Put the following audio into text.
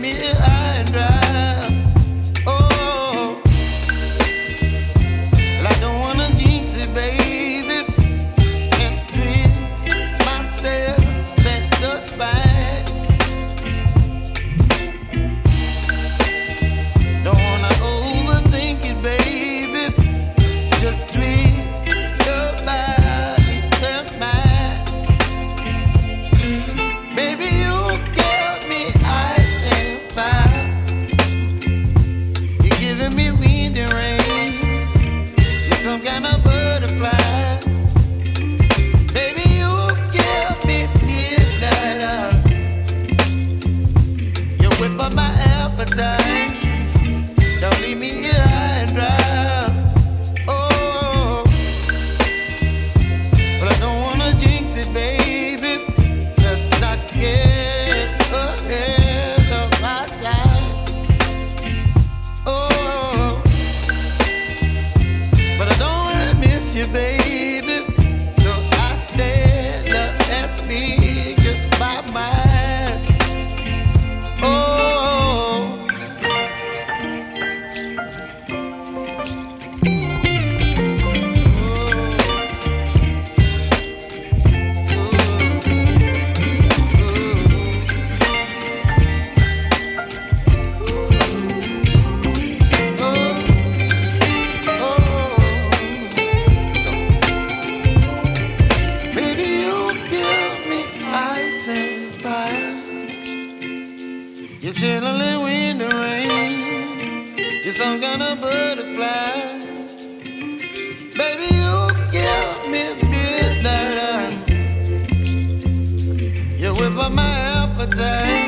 me high and dry. Oh, well, I don't wanna jinx it, baby, and twist myself at the spine. Don't wanna overthink it, baby. It's just twist your body and mine. Baby, you give me ice and fire. You're giving me wind and rain. You're some kind of butterfly. Baby, you give me midnight. You whip up my appetite. Don't leave me here high and dry. Oh, but I don't wanna jinx it, baby. Let's not get ahead of my time. Oh, but I don't wanna miss you, baby. So I stand up and speak my mind. Oh. Baby, you give me ice and fire. You're chilling wind and rain. You're some kind of butterfly. Baby, you give me midnight. You whip up my appetite.